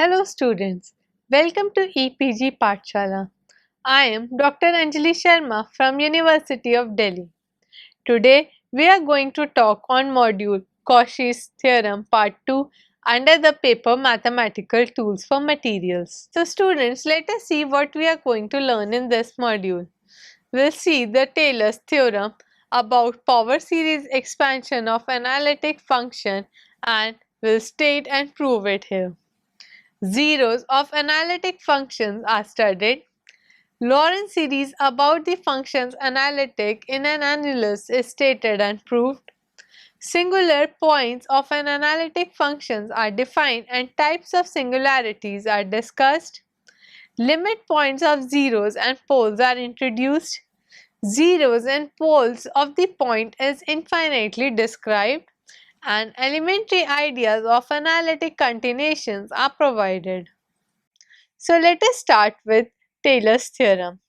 Hello students, welcome to EPG Pathshala. I am Dr. Anjali Sharma from University of Delhi. Today we are going to talk on module Cauchy's theorem part 2 under the paper Mathematical Tools for Materials. So students, let us see what we are going to learn in this module. We'll see the Taylor's theorem about power series expansion of analytic function and we'll state and prove it here. Zeros of analytic functions are studied. Lorentz series about the functions analytic in an annulus is stated and proved. Singular points of an analytic functions are defined and types of singularities are discussed. Limit points of zeros and poles are introduced. Zeros and poles of the point is infinitely described and elementary ideas of analytic continuations are provided. So let us start with Taylor's theorem.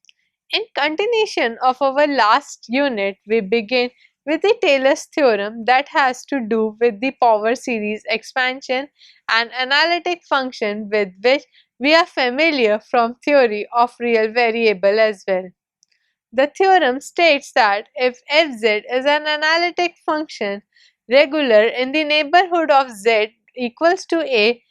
In continuation of our last unit, we begin with the Taylor's theorem that has to do with the power series expansion and analytic function with which we are familiar from theory of real variable as well. The theorem states that if fz is an analytic function regular in the neighborhood of z equals to a,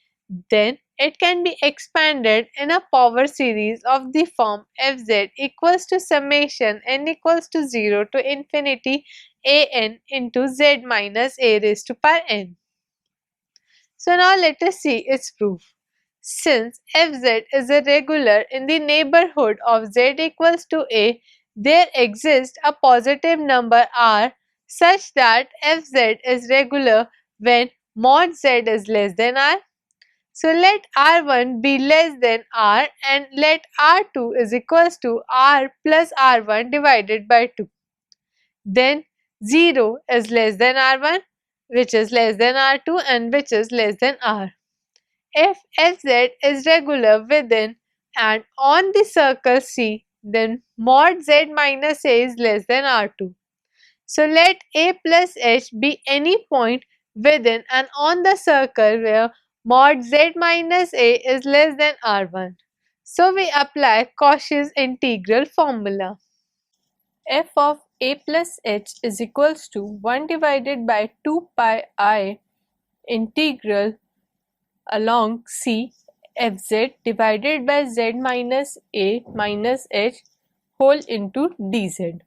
then it can be expanded in a power series of the form fz equals to summation n equals to 0 to infinity an into z minus a raised to power n. So now let us see its proof. Since fz is a regular in the neighborhood of z equals to a, there exists a positive number r such that fz is regular when mod z is less than r. So let R1 be less than R and let R2 is equals to R plus R1 divided by 2. Then 0 is less than R1, which is less than R2 and which is less than R. If Fz is regular within and on the circle C, then mod Z minus A is less than R2. So let A plus H be any point within and on the circle where mod Z minus A is less than R1. So we apply Cauchy's integral formula. F of A plus H is equals to 1 divided by 2 pi I integral along C Fz divided by Z minus A minus H whole into dz,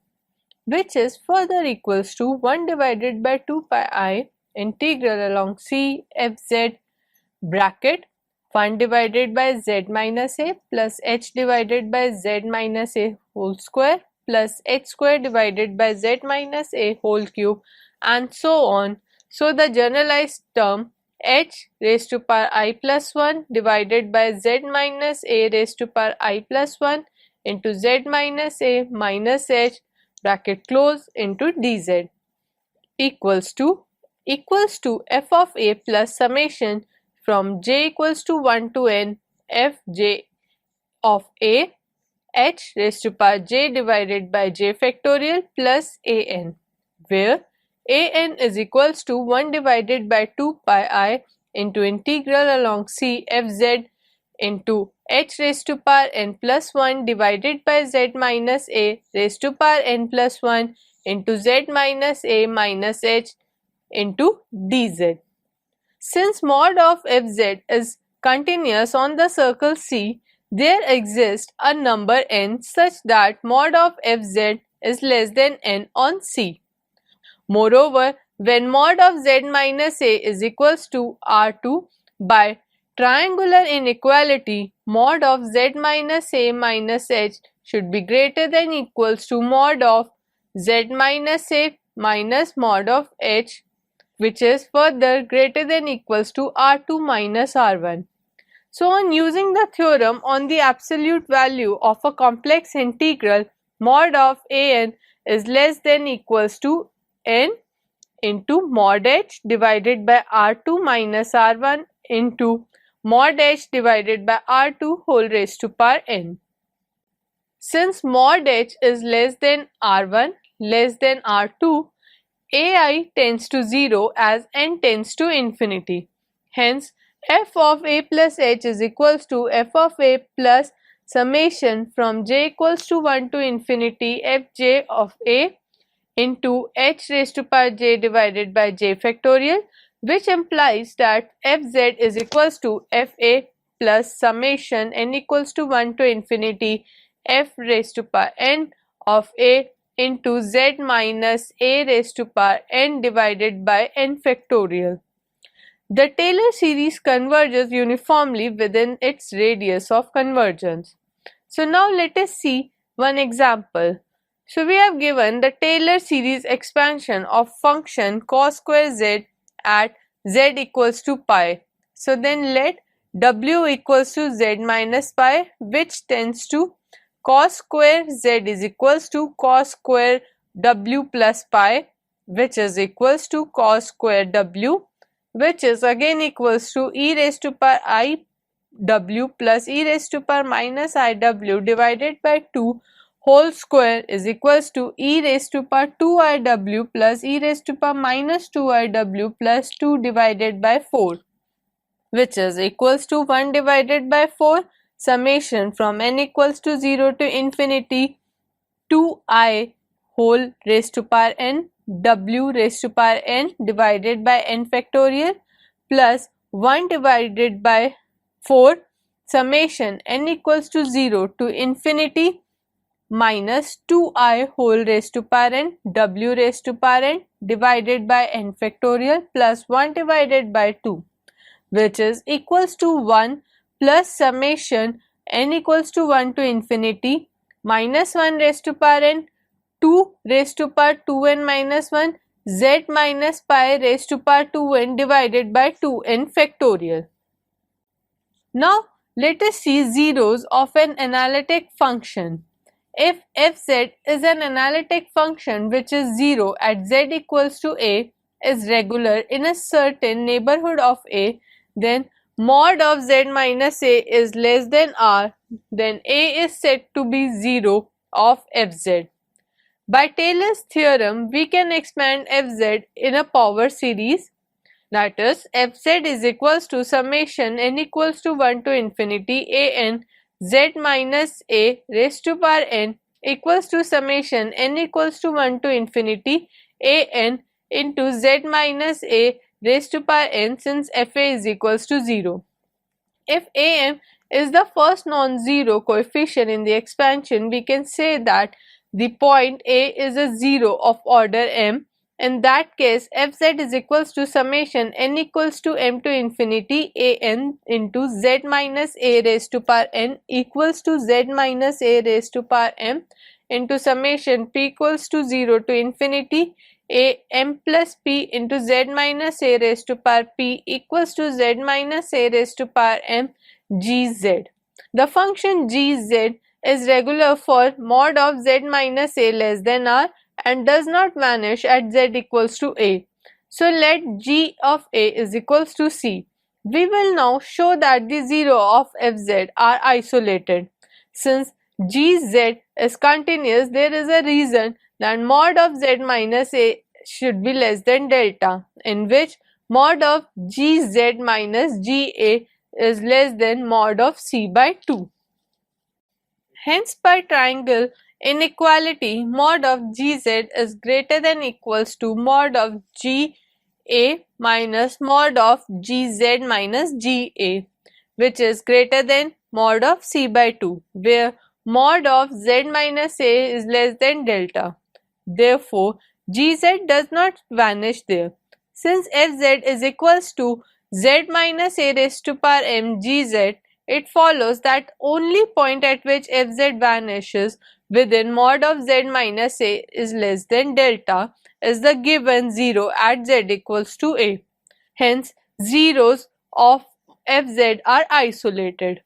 which is further equals to 1 divided by 2 pi I integral along C Fz bracket 1 divided by Z minus A plus H divided by Z minus A whole square plus H square divided by Z minus A whole cube and so on. So the generalized term H raised to power I plus 1 divided by Z minus A raised to power I plus 1 into Z minus A minus H bracket close into dz equals to f of a plus summation from j equals to 1 to n f j of a h raised to power j divided by j factorial plus a n, where a n is equals to 1 divided by 2 pi I into integral along c f z into h raised to power n plus 1 divided by z minus a raised to power n plus 1 into z minus a minus h into dz. Since mod of fz is continuous on the circle C, there exists a number n such that mod of fz is less than n on C. Moreover, when mod of z minus a is equals to R2 by triangular inequality, mod of z minus a minus h should be greater than equals to mod of z minus a minus mod of h, which is further greater than equals to R2 minus R1. So on using the theorem on the absolute value of a complex integral, mod of an is less than equals to n into mod h divided by R2 minus R1 into mod h divided by R2 whole raised to power n. Since mod h is less than R1 less than R2, ai tends to 0 as n tends to infinity. Hence, f of a plus h is equals to f of a plus summation from j equals to 1 to infinity fj of a into h raised to power j divided by j factorial, which implies that fz is equals to fa plus summation n equals to 1 to infinity f raised to power n of a into z minus a raised to power n divided by n factorial. The Taylor series converges uniformly within its radius of convergence. So now let us see one example. So we have given the Taylor series expansion of function cos square z at z equals to pi. So then let w equals to z minus pi, which tends to cos square z is equals to cos square w plus pi, which is equals to cos square w, which is again equals to e raised to power I w plus e raised to power minus I w divided by 2 whole square is equals to e raised to power 2 I w plus e raised to power minus 2 I w plus 2 divided by 4, which is equals to 1 divided by 4 summation from n equals to 0 to infinity 2I whole raised to power n w raised to power n divided by n factorial plus 1 divided by 4 summation n equals to 0 to infinity minus 2I whole raised to power n w raised to power n divided by n factorial plus 1 divided by 2, which is equals to 1 plus summation n equals to 1 to infinity minus 1 raised to power n 2 raised to power 2n minus 1 z minus pi raised to power 2n divided by 2n factorial. Now let us see zeros of an analytic function. If fz is an analytic function which is 0 at z equals to a, is regular in a certain neighborhood of a, then mod of z minus a is less than r, then a is said to be 0 of fz. By Taylor's theorem, we can expand fz in a power series, that is fz is equals to summation n equals to 1 to infinity a n z minus a raised to power n equals to summation n equals to 1 to infinity a n into z minus a raised to power n, since fa is equals to 0. If am is the first non-zero coefficient in the expansion, we can say that the point A is a 0 of order m. In that case, fz is equals to summation n equals to m to infinity a n into z minus a raised to power n equals to z minus a raised to power m into summation p equals to 0 to infinity a m plus p into z minus a raised to power p equals to z minus a raised to power m gz. The function gz is regular for mod of z minus a less than r and does not vanish at z equals to a. So let g of a is equals to c. We will now show that the 0 of fz are isolated. Since gz is continuous, there is a reason that mod of z minus a should be less than delta, in which mod of gz minus ga is less than mod of c by 2. Hence, by triangle inequality, mod of gz is greater than equals to mod of ga minus mod of gz minus ga, which is greater than mod of c by 2, where mod of z minus a is less than delta. Therefore, gz does not vanish there. Since fz is equals to z minus a raised to power m gz, it follows that only point at which fz vanishes within mod of z minus a is less than delta is the given 0 at z equals to a. Hence, zeros of fz are isolated.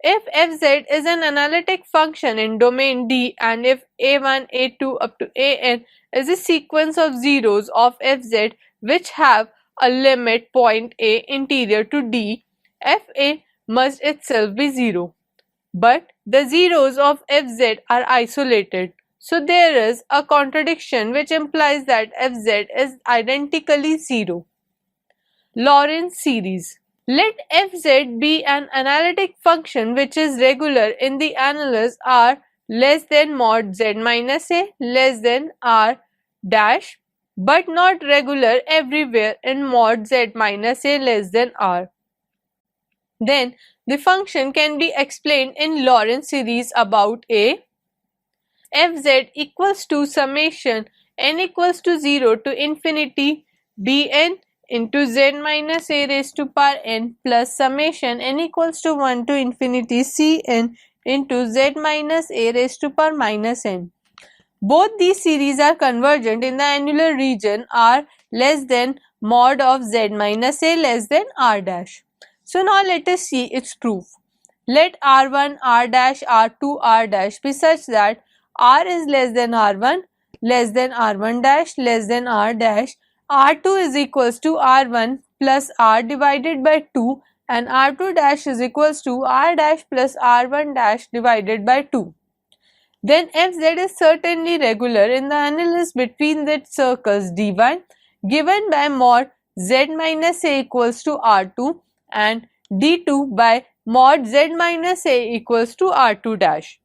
If fz is an analytic function in domain D and if a1, a2 up to an is a sequence of zeros of fz which have a limit point A interior to D, fa must itself be 0. But the zeros of fz are isolated. So there is a contradiction which implies that fz is identically 0. Lorentz series. Let fz be an analytic function which is regular in the annulus r less than mod z minus a less than r dash, but not regular everywhere in mod z minus a less than r. Then the function can be explained in Lorentz series about a fz equals to summation n equals to 0 to infinity bn into z minus a raised to power n plus summation n equals to 1 to infinity cn into z minus a raised to power minus n. Both these series are convergent in the annular region r less than mod of z minus a less than r dash. So now let us see its proof. Let r1, r dash, r2, r dash be such that r is less than r1, less than r1 dash, less than r dash, r2 is equals to r1 plus r divided by 2 and r2 dash is equals to r dash plus r1 dash divided by 2. Then fz is certainly regular in the annulus between the circles d1 given by mod z minus a equals to r2 and d2 by mod z minus a equals to r2 dash.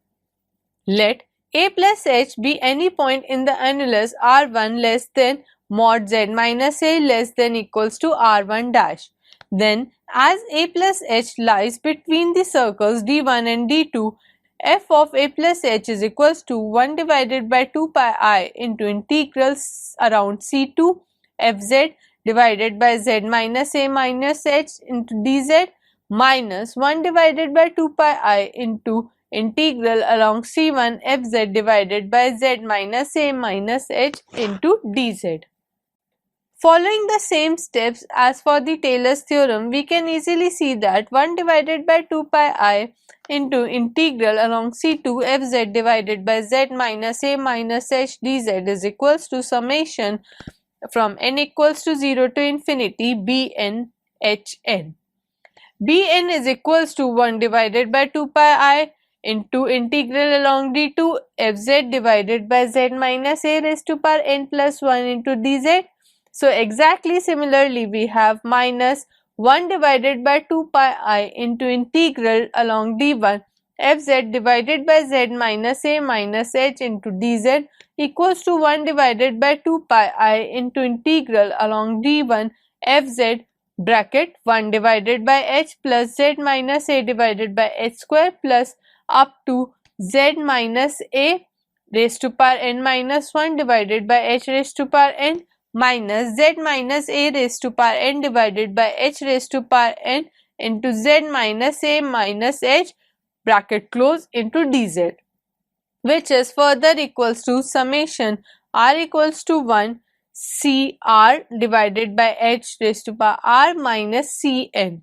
Let a plus h be any point in the annulus r1 less than mod z minus a less than equals to r1 dash. Then as a plus h lies between the circles d1 and d2, f of a plus h is equals to 1 divided by 2 pi I into integrals around c2 fz divided by z minus a minus h into dz minus 1 divided by 2 pi I into integral along c1 fz divided by z minus a minus h into dz. Following the same steps as for the Taylor's theorem, we can easily see that 1 divided by 2 pi I into integral along c2 fz divided by z minus a minus h dz is equals to summation from n equals to 0 to infinity bn hn. Bn is equals to 1 divided by 2 pi I into integral along d2 fz divided by z minus a raised to power n plus 1 into dz. So exactly similarly we have minus 1 divided by 2 pi I into integral along d1 fz divided by z minus a minus h into dz equals to 1 divided by 2 pi I into integral along d1 fz bracket 1 divided by h plus z minus a divided by h square plus up to z minus a raised to power n minus 1 divided by h raised to power n minus z minus a raised to power n divided by h raised to power n into z minus a minus h bracket close into dz, which is further equals to summation r equals to 1 c r divided by h raised to power r minus cn,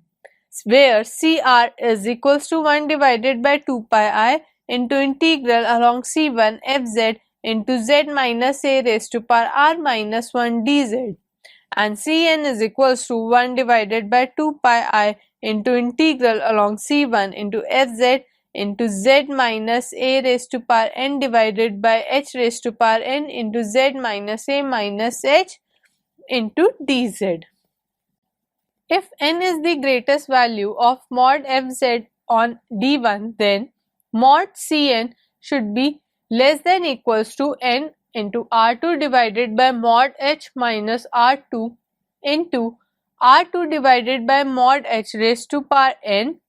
where cr is equals to 1 divided by 2 pi I into integral along c1 fz into z minus a raised to power r minus 1 dz, and cn is equals to 1 divided by 2 pi I into integral along c1 into fz into z minus a raised to power n divided by h raised to power n into z minus a minus h into dz. If n is the greatest value of mod fz on d1, then mod cn should be less than equals to n into r2 divided by mod h minus r2 into r2 divided by mod h raised to power n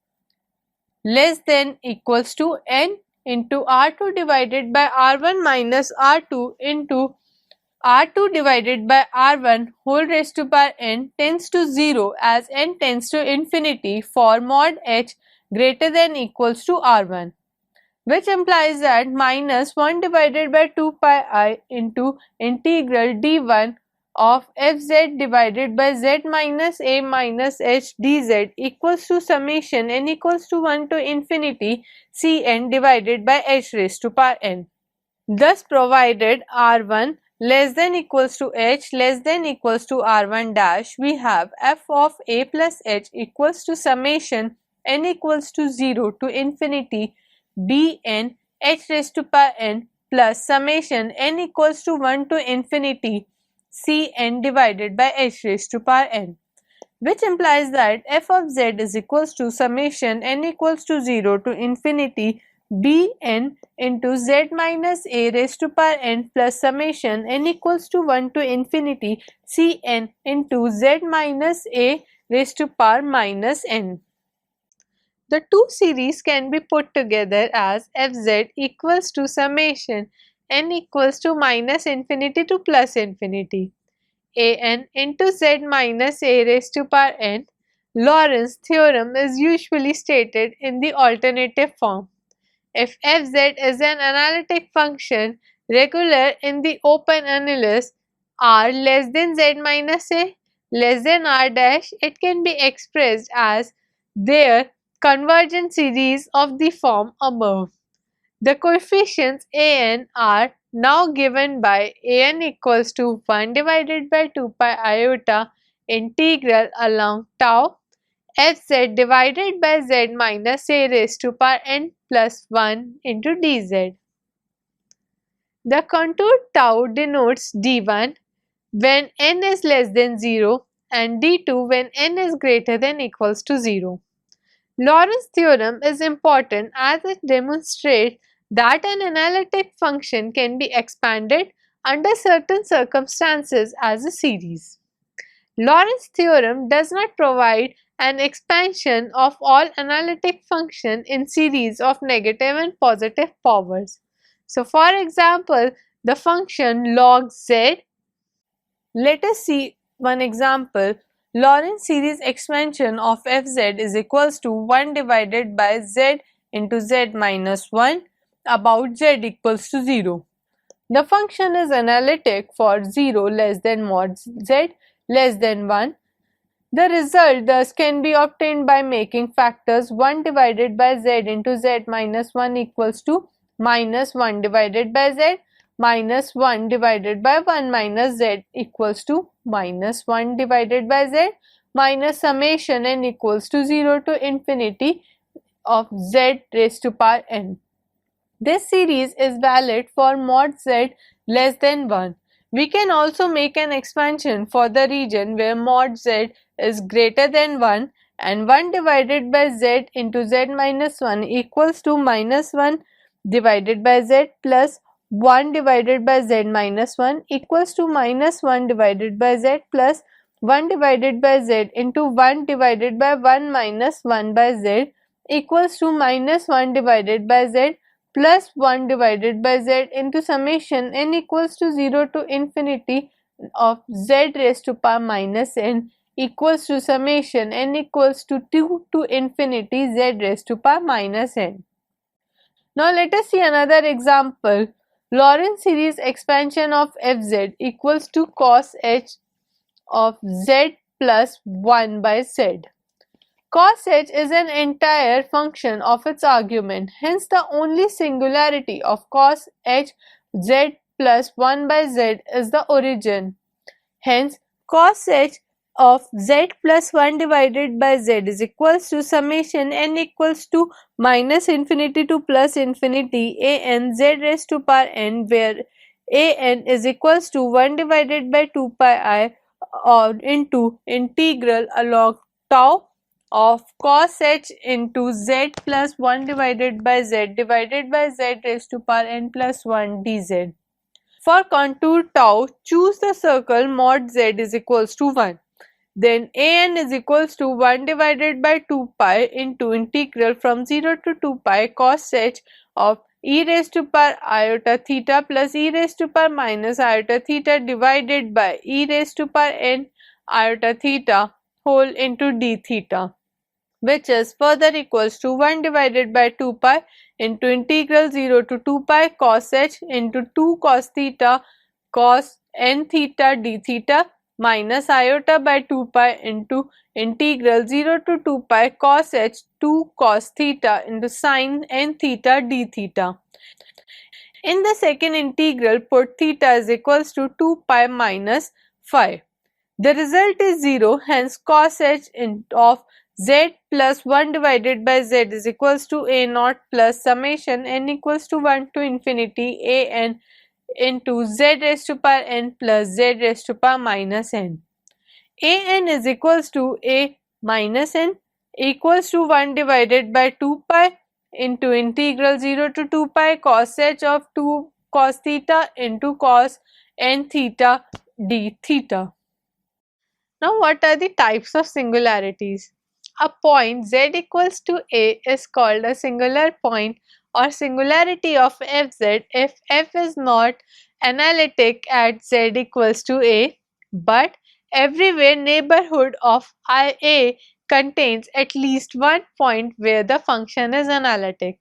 less than equals to n into r2 divided by r1 minus r2 into r2 divided by r1 whole raised to power n tends to 0 as n tends to infinity for mod h greater than equals to r1, which implies that minus 1 divided by 2 pi I into integral d1 of fz divided by z minus a minus h dz equals to summation n equals to 1 to infinity cn divided by h raised to power n. Thus provided r1 less than equals to h less than equals to r1 dash, we have f of a plus h equals to summation n equals to 0 to infinity bn h raised to power n plus summation n equals to 1 to infinity cn divided by h raised to power n. which implies that f of z is equals to summation n equals to 0 to infinity bn into z minus a raised to power n plus summation n equals to 1 to infinity cn into z minus a raised to power minus n. The two series can be put together as fz equals to summation n equals to minus infinity to plus infinity an into z minus a raised to power n. Lorentz theorem is usually stated in the alternative form. If fz is an analytic function regular in the open annulus r less than z minus a less than r dash, it can be expressed as their convergent series of the form above. The coefficients an are now given by an equals to 1 divided by 2 pi iota integral along tau fz divided by z minus a raised to power n plus 1 into dz. The contour tau denotes d1 when n is less than 0 and d2 when n is greater than equals to 0. Lorentz theorem is important as it demonstrates that an analytic function can be expanded under certain circumstances as a series. Lorentz theorem does not provide an expansion of all analytic function in series of negative and positive powers. So for example, the function log z. Let us see one example. Lorentz series expansion of fz is equals to 1 divided by z into z minus 1 about z equals to 0. The function is analytic for 0 less than mod z less than 1. The result thus can be obtained by making factors 1 divided by z into z minus 1 equals to minus 1 divided by z minus 1 divided by 1 minus z equals to minus 1 divided by z minus summation n equals to 0 to infinity of z raised to power n. This series is valid for mod z less than 1. We can also make an expansion for the region where mod z is greater than 1 and 1 divided by z into z minus 1 equals to minus 1 divided by z plus 1 divided by z minus 1 equals to minus 1 divided by z plus 1 divided by z into 1 divided by 1 minus 1 by z equals to minus 1 divided by z plus 1 divided by z into summation n equals to 0 to infinity of z raised to power minus n equals to summation n equals to 2 to infinity z raised to power minus n. Now let us see another example. Lorentz series expansion of fz equals to cos h of z plus 1 by z. Cos h is an entire function of its argument, hence the only singularity of cos h z plus 1 by z is the origin. Hence, cos h of z plus 1 divided by z is equals to summation n equals to minus infinity to plus infinity a n z raised to power n, where a n is equals to 1 divided by 2 pi I or into integral along tau of cos h into z plus 1 divided by z raised to power n plus 1 dz. For contour tau, choose the circle mod z is equals to 1. Then an is equals to 1 divided by 2 pi into integral from 0 to 2 pi cos h of e raised to power iota theta plus e raised to power minus iota theta divided by e raised to power n iota theta whole into d theta, which is further equals to 1 divided by 2 pi into integral 0 to 2 pi cos h into 2 cos theta cos n theta d theta minus iota by 2 pi into integral 0 to 2 pi cos h 2 cos theta into sin n theta d theta. In the second integral, put theta is equals to 2 pi minus phi. The result is 0, hence cos h of z plus 1 divided by z is equals to a naught plus summation n equals to 1 to infinity a n into z raised to power n plus z raised to power minus n. an is equals to a minus n equals to 1 divided by 2 pi into integral 0 to 2 pi cos h of 2 cos theta into cos n theta d theta. Now what are the types of singularities? A point z equals to a is called a singular point or singularity of fz if f is not analytic at z equals to a, but everywhere neighborhood of a contains at least one point where the function is analytic.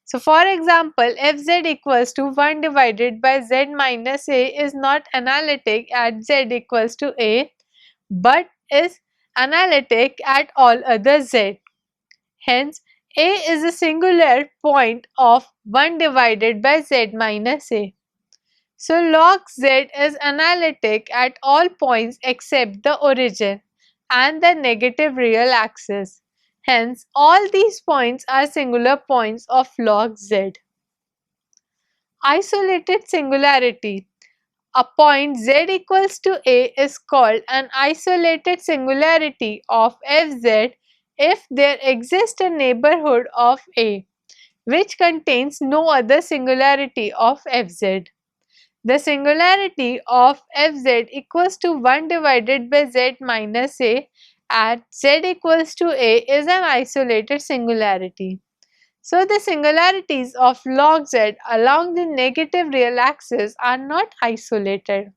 So for example, if z equals to 1 divided by z minus a is not analytic at z equals to a, but is analytic at all other z. Hence, a is a singular point of 1 divided by z minus a. So log z is analytic at all points except the origin and the negative real axis. Hence, all these points are singular points of log z. Isolated singularity. A point z equals to a is called an isolated singularity of fz if there exists a neighborhood of a which contains no other singularity of fz. The singularity of fz equals to 1 divided by z minus a at z equals to a is an isolated singularity. So the singularities of log z along the negative real axis are not isolated.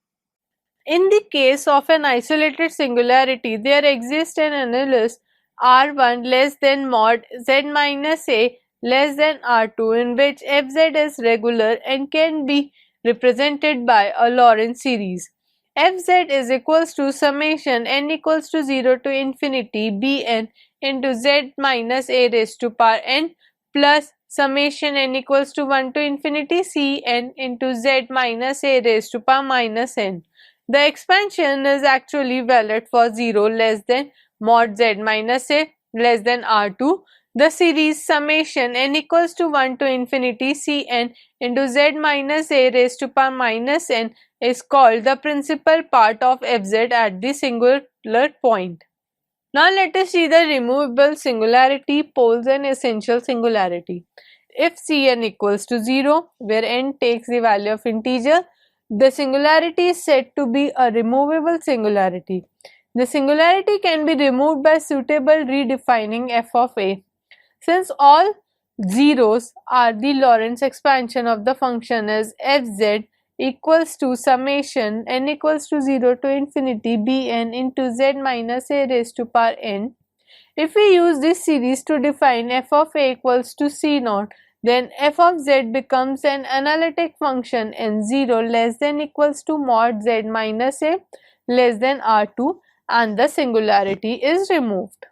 In the case of an isolated singularity, there exists an annulus R1 less than mod z minus a less than R2 in which fz is regular and can be represented by a Lorentz series. Fz is equals to summation n equals to 0 to infinity bn into z minus a raised to power n plus summation n equals to 1 to infinity cn into z minus a raised to power minus n. The expansion is actually valid for 0 less than mod z minus a less than R2. The series summation n equals to 1 to infinity cn into z minus a raised to power minus n is called the principal part of fz at the singular point. Now let us see the removable singularity, poles and essential singularity. If Cn equals to 0, where n takes the value of integer, the singularity is said to be a removable singularity. The singularity can be removed by suitable redefining f of a. Since all zeros are the Lorentz expansion of the function as fz equals to summation n equals to 0 to infinity bn into z minus a raised to power n. If we use this series to define f of a equals to c naught, then f of z becomes an analytic function n 0 less than equals to mod z minus a less than R2 and the singularity is removed.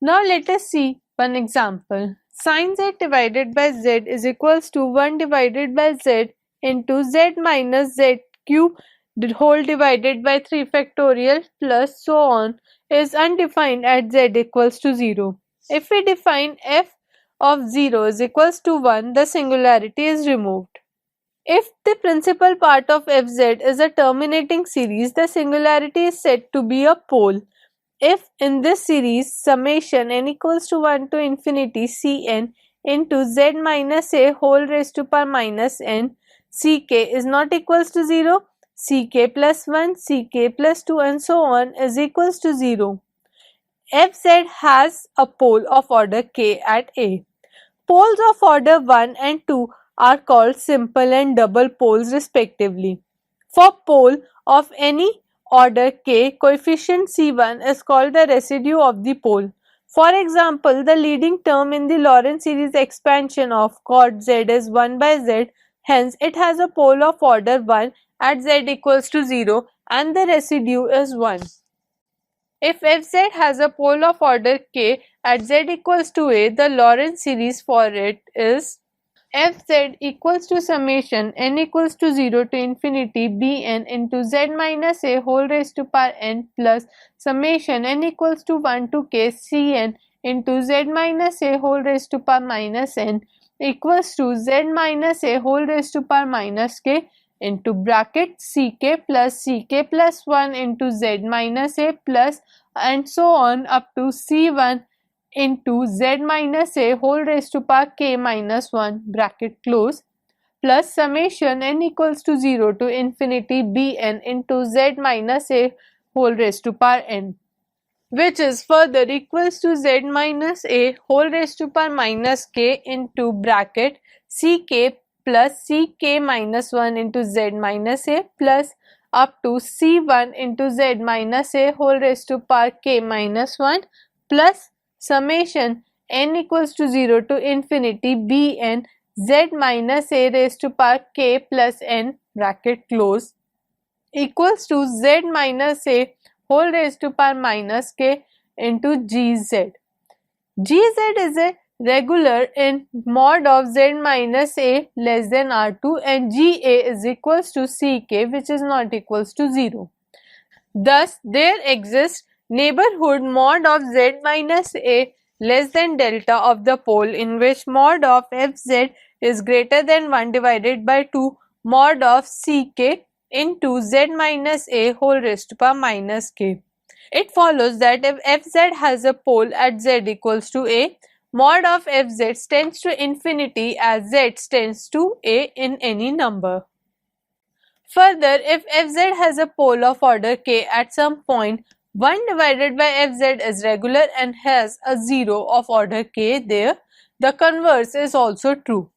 Now let us see one example. Sin z divided by z is equals to 1 divided by z into z minus z cube whole divided by 3 factorial plus so on is undefined at z equals to 0. If we define f of 0 is equals to 1, the singularity is removed. If the principal part of fz is a terminating series, the singularity is said to be a pole. If in this series summation n equals to 1 to infinity cn into z minus a whole raised to power minus n, ck is not equals to 0, ck plus 1, ck plus 2 and so on is equals to 0. Fz has a pole of order k at A. Poles of order 1 and 2 are called simple and double poles respectively. For pole of any order k, coefficient C1 is called the residue of the pole. For example, the leading term in the Lorentz series expansion of cot z is 1 by z, hence it has a pole of order 1 at z equals to 0 and the residue is 1. If fz has a pole of order k at z equals to a, the Lorentz series for it is fz equals to summation n equals to 0 to infinity bn into z minus a whole raised to power n plus summation n equals to 1 to k cn into z minus a whole raised to power minus n equals to z minus a whole raised to power minus k into bracket ck plus 1 into z minus a plus and so on up to c1 into z minus a whole raised to power k minus 1 bracket close plus summation n equals to 0 to infinity bn into z minus a whole raised to power n, which is further equals to z minus a whole raised to power minus k into bracket ck plus ck minus 1 into z minus a plus up to c1 into z minus a whole raised to power k minus 1 plus summation n equals to 0 to infinity bn z minus a raised to power k plus n bracket close equals to z minus a whole raised to power minus k into gz. Gz is a regular in mod of z minus a less than r2 and ga is equals to ck, which is not equals to 0. Thus, there exists neighborhood mod of z minus a less than delta of the pole in which mod of fz is greater than 1 divided by 2 mod of ck into z minus a whole raised to power minus k. It follows that if fz has a pole at z equals to a, mod of fz tends to infinity as z tends to a in any number. Further, if fz has a pole of order k at some point, 1 divided by fz is regular and has a 0 of order k there, the converse is also true.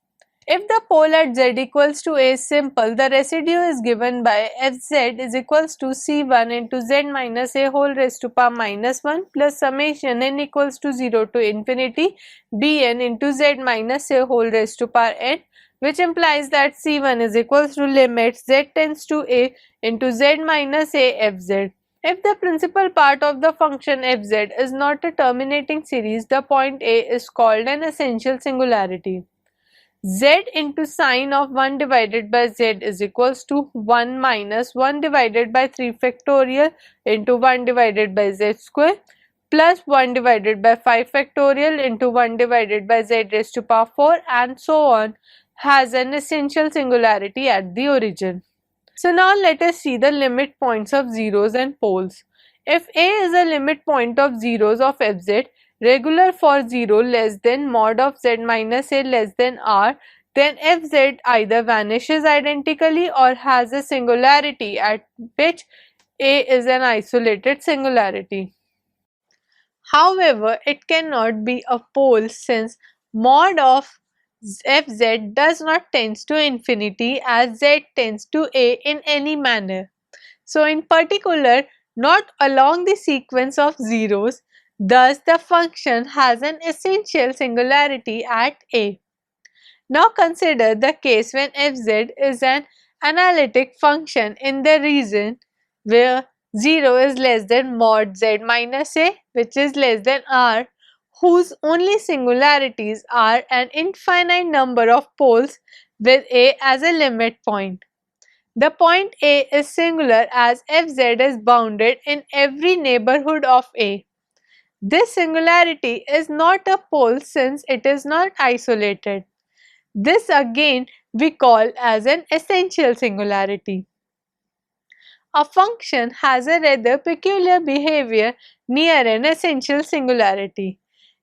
If the pole at z equals to a is simple, the residue is given by fz is equals to c1 into z minus a whole raised to power minus 1 plus summation n equals to 0 to infinity bn into z minus a whole raised to power n, which implies that c1 is equals to limit z tends to a into z minus a fz. If the principal part of the function fz is not a terminating series, the point a is called an essential singularity. Z into sine of 1 divided by z is equals to 1 minus 1 divided by 3 factorial into 1 divided by z square plus 1 divided by 5 factorial into 1 divided by z raised to power 4 and so on has an essential singularity at the origin. So now let us see the limit points of zeros and poles. If A is a limit point of zeros of fz, regular for 0 less than mod of z minus a less than r, then fz either vanishes identically or has a singularity at which a is an isolated singularity. However, it cannot be a pole since mod of fz does not tends to infinity as z tends to a in any manner. So in particular, not along the sequence of zeros, thus the function has an essential singularity at a. Now consider the case when fz is an analytic function in the region where 0 is less than mod z minus a, which is less than r, whose only singularities are an infinite number of poles with a as a limit point. The point A is singular as fz is bounded in every neighborhood of A. This singularity is not a pole since it is not isolated. This again we call as an essential singularity. A function has a rather peculiar behavior near an essential singularity.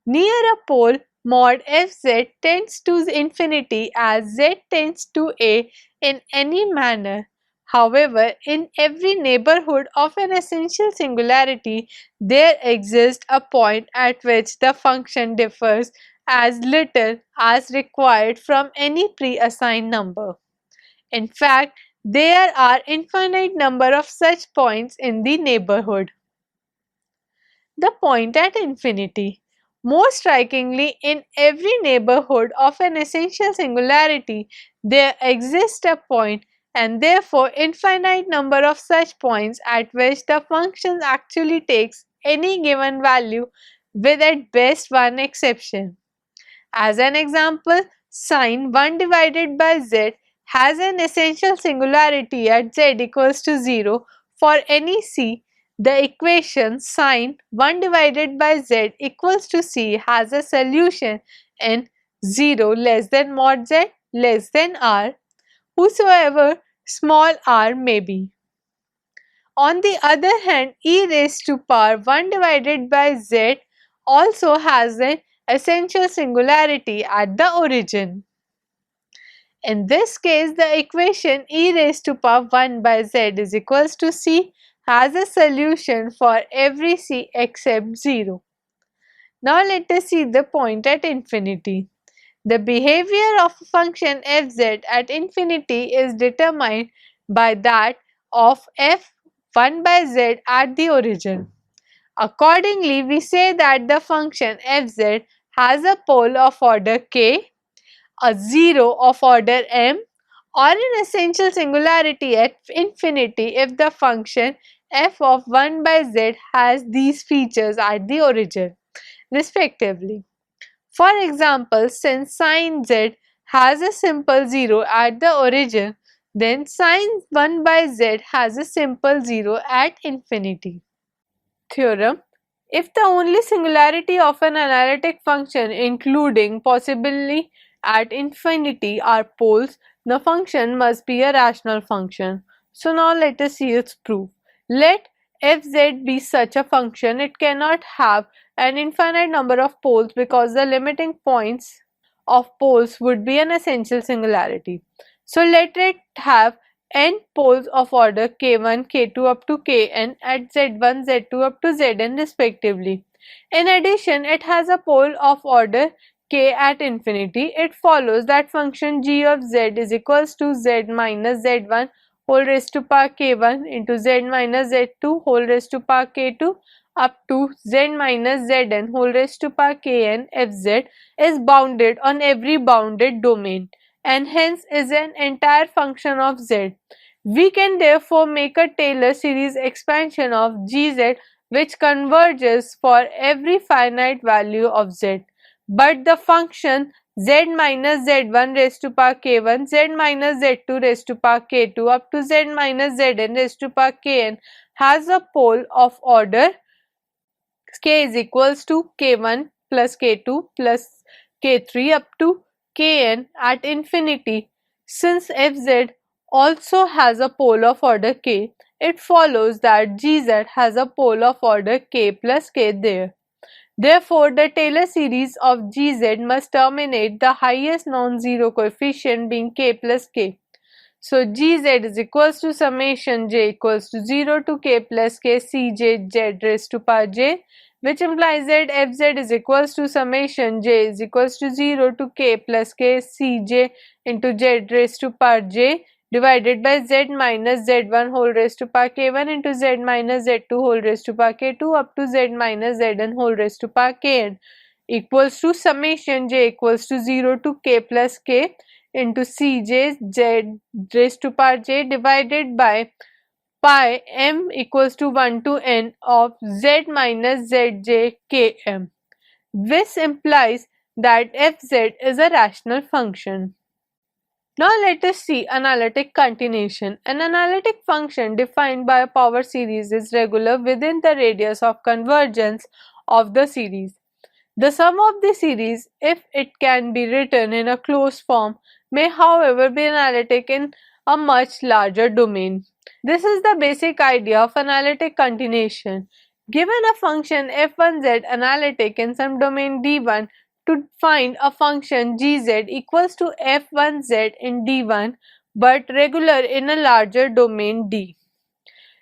Near a pole, mod fz tends to infinity as z tends to a in any manner. However, in every neighborhood of an essential singularity, there exists a point at which the function differs as little as required from any pre-assigned number. In fact, there are infinite number of such points in the neighborhood. The point at infinity. Most strikingly, in every neighborhood of an essential singularity, there exists a point and therefore infinite number of such points at which the function actually takes any given value with at best one exception. As an example, sine 1 divided by z has an essential singularity at z equals to 0 for any c. The equation sine 1 divided by z equals to c has a solution in 0 less than mod z less than r. Whosoever small r may be. On the other hand, e raised to power 1 divided by z also has an essential singularity at the origin. In this case, the equation e raised to power 1 by z is equals to c has a solution for every c except 0. Now let us see the point at infinity. The behavior of a function fz at infinity is determined by that of f1 by z at the origin. Accordingly, we say that the function fz has a pole of order k, a 0 of order m, or an essential singularity at infinity if the function f of 1 by z has these features at the origin, respectively. For example, since sin z has a simple 0 at the origin, then sin 1 by z has a simple 0 at infinity. Theorem: if the only singularity of an analytic function including possibly at infinity are poles, the function must be a rational function. So now let us see its proof. Let fz be such a function, it cannot have an infinite number of poles because the limiting points of poles would be an essential singularity. So let it have n poles of order k1, k2 up to kn at z1, z2 up to zn respectively. In addition, it has a pole of order k at infinity. It follows that function g of z is equals to z minus z1 whole raised to power k1 into z minus z2 whole raised to power k2 up to z minus zn whole raised to power kn if z is bounded on every bounded domain and hence is an entire function of z. We can therefore make a Taylor series expansion of gz which converges for every finite value of z. But the function z minus z1 raised to power k1, z minus z2 raised to power k2 up to z minus zn raised to power kn has a pole of order k is equals to k1 plus k2 plus k3 up to kn at infinity. Since fz also has a pole of order k, it follows that gz has a pole of order k plus k there. Therefore, the Taylor series of gz must terminate the highest non-zero coefficient being k plus k. So gz is equals to summation j equals to 0 to k plus k cj z raised to power j, which implies that fz is equals to summation j is equals to 0 to k plus k cj into z raised to power j divided by z minus z1 whole raised to power k1 into z minus z2 whole raised to power k2 up to z minus zn whole raised to power kn equals to summation j equals to 0 to k plus k into Cj z raised to power j divided by pi m equals to 1 to n of z minus zj km. This implies that fz is a rational function. Now let us see analytic continuation. An analytic function defined by a power series is regular within the radius of convergence of the series. The sum of the series, if it can be written in a closed form, may however be analytic in a much larger domain. This is the basic idea of analytic continuation. Given a function f1z analytic in some domain d1, to find a function gz equals to f1z in d1 but regular in a larger domain d.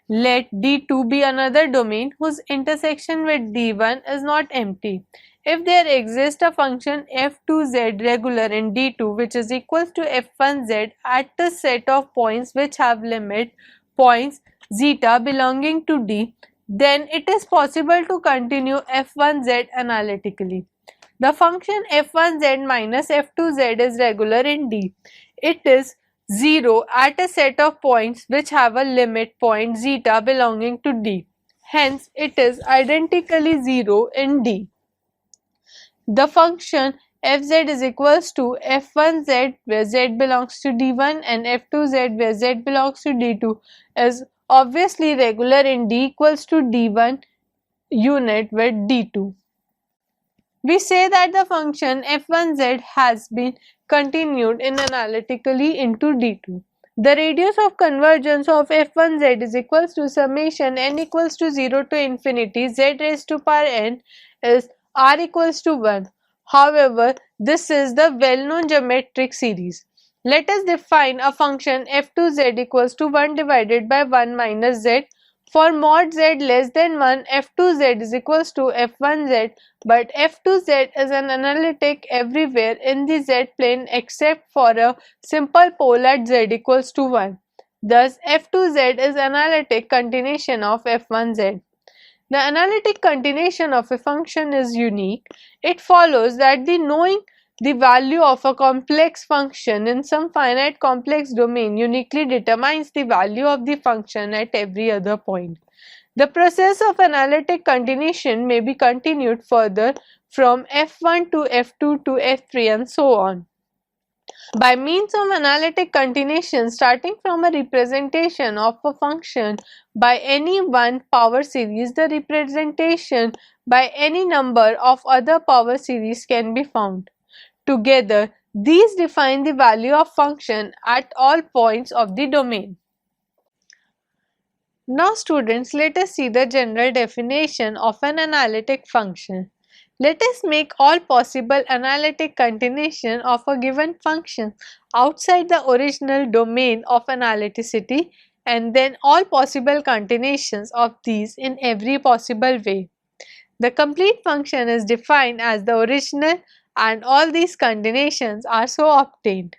Let D2 be another domain whose intersection with D1 is not empty. If there exists a function f2z regular in D2 which is equals to f1z at a set of points which have limit points zeta belonging to D, then it is possible to continue f1z analytically. The function f1z minus f2z is regular in D. It is 0 at a set of points which have a limit point zeta belonging to D. Hence, it is identically 0 in D. The function fz is equals to f1z where z belongs to D1 and f2z where z belongs to D2 is obviously regular in D equals to D1 unit with D2. We say that the function f1z has been continued in analytically into D2. The radius of convergence of f1z is equals to summation n equals to 0 to infinity z raised to power n is r equals to 1. However, this is the well-known geometric series. Let us define a function f2z equals to 1 divided by 1 minus z. For mod z less than 1, f2z is equals to f1z, but f2z is an analytic everywhere in the z plane except for a simple pole at z equals to 1. Thus, f2z is analytic continuation of f1z. The analytic continuation of a function is unique. It follows that knowing the value of a complex function in some finite complex domain uniquely determines the value of the function at every other point. The process of analytic continuation may be continued further from f1 to f2 to f3 and so on. By means of analytic continuation, starting from a representation of a function by any one power series, the representation by any number of other power series can be found. Together, these define the value of function at all points of the domain. Now students, let us see the general definition of an analytic function. Let us make all possible analytic continuation of a given function outside the original domain of analyticity and then all possible continuations of these in every possible way. The complete function is defined as the original and all these continuations are so obtained.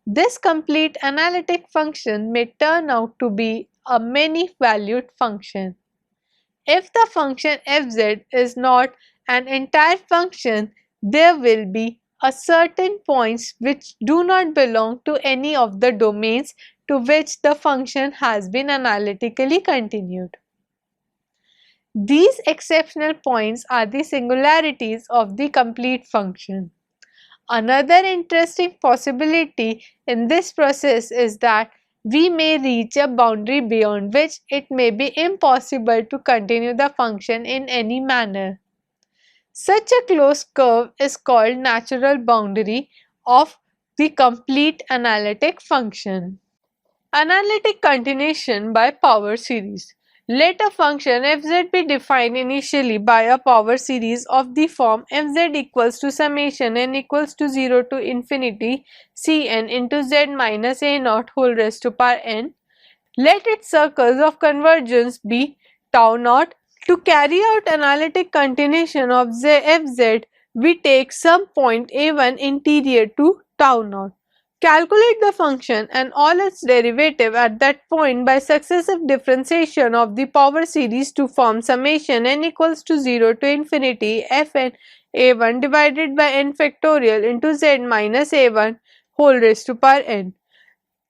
This complete analytic function may turn out to be a many-valued function. If the function fz is not an entire function, there will be a certain points which do not belong to any of the domains to which the function has been analytically continued. These exceptional points are the singularities of the complete function. Another interesting possibility in this process is that we may reach a boundary beyond which it may be impossible to continue the function in any manner. Such a closed curve is called natural boundary of the complete analytic function. Analytic continuation by power series. Let a function fz be defined initially by a power series of the form fz equals to summation n equals to 0 to infinity cn into z minus a naught whole raised to power n. Let its circles of convergence be tau naught. To carry out analytic continuation of fz, we take some point a1 interior to tau naught. Calculate the function and all its derivative at that point by successive differentiation of the power series to form summation n equals to 0 to infinity fn a1 divided by n factorial into z minus a1 whole raised to power n.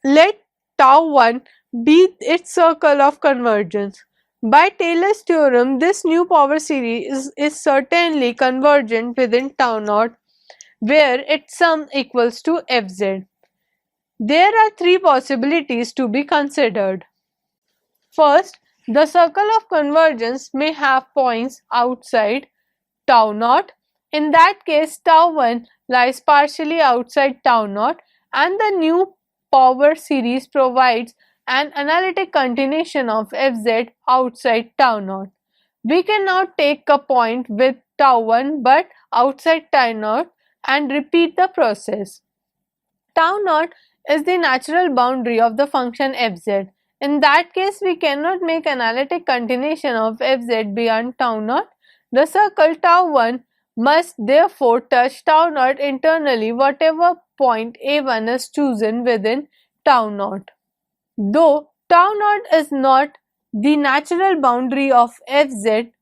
Let tau 1 be its circle of convergence. By Taylor's theorem, this new power series is certainly convergent within tau naught, where its sum equals to fz. There are three possibilities to be considered. First, the circle of convergence may have points outside tau naught. In that case, tau 1 lies partially outside tau naught and the new power series provides an analytic continuation of fz outside tau naught. We can now take a point with tau 1 but outside tau naught and repeat the process. Tau naught is the natural boundary of the function fz. In that case, we cannot make analytic continuation of fz beyond tau naught. The circle tau 1 must therefore touch tau naught internally whatever point a1 is chosen within tau naught. Though tau naught is not the natural boundary of fz,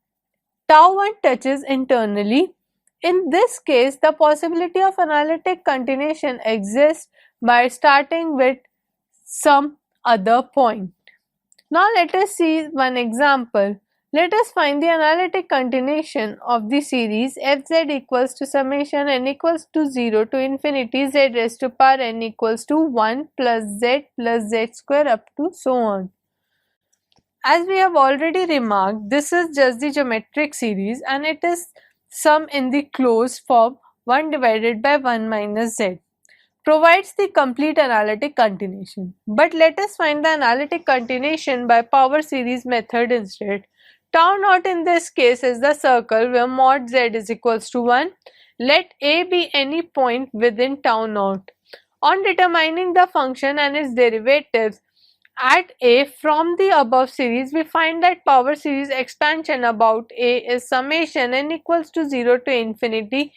tau 1 touches internally. In this case, the possibility of analytic continuation exists by starting with some other point. Now let us see one example. Let us find the analytic continuation of the series fz equals to summation n equals to 0 to infinity z raised to power n equals to 1 plus z square up to so on. As we have already remarked, this is just the geometric series and it is sum in the closed form 1 divided by 1 minus z. provides the complete analytic continuation. But let us find the analytic continuation by power series method instead. Tau naught in this case is the circle where mod z is equals to 1. Let a be any point within tau naught. On determining the function and its derivatives at a from the above series, we find that power series expansion about a is summation n equals to 0 to infinity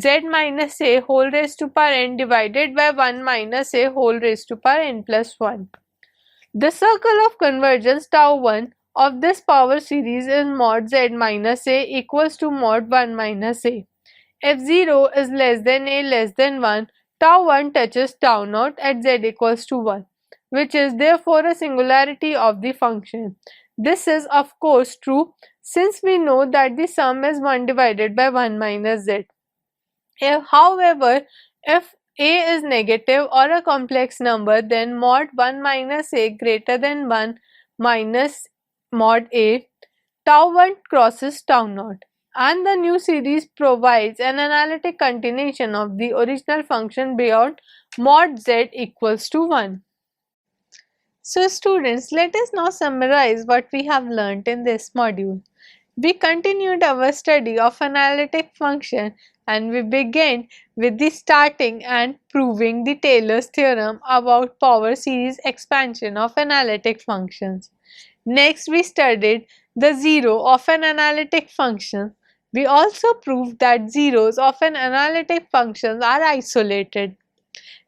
z minus a whole raised to power n divided by 1 minus a whole raised to power n plus 1. The circle of convergence tau 1 of this power series is mod z minus a equals to mod 1 minus a. If 0 is less than a less than 1, tau 1 touches tau naught at z equals to 1, which is therefore a singularity of the function. This is of course true since we know that the sum is 1 divided by 1 minus z. However, if a is negative or a complex number, then mod 1 minus a greater than 1 minus mod a, tau 1 crosses tau naught, and the new series provides an analytic continuation of the original function beyond mod z equals to 1. So students, let us now summarize what we have learnt in this module. We continued our study of analytic function and we began with the starting and proving the Taylor's theorem about power series expansion of analytic functions. Next, we studied the zero of an analytic function. We also proved that zeros of an analytic function are isolated.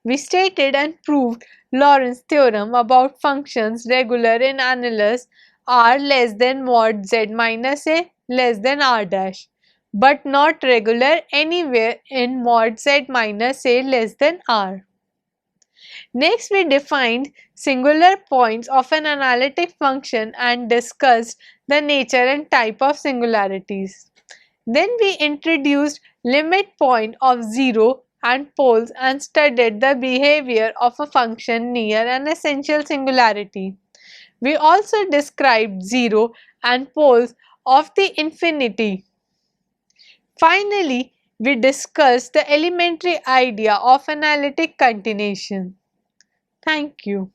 We stated and proved Lorentz theorem about functions regular in annulus r less than mod z minus a less than r dash, but not regular anywhere in mod z minus a less than r. Next, we defined singular points of an analytic function and discussed the nature and type of singularities. Then we introduced limit point of 0 and poles and studied the behavior of a function near an essential singularity. We also described 0 and poles of the infinity. Finally, we discussed the elementary idea of analytic continuation. Thank you.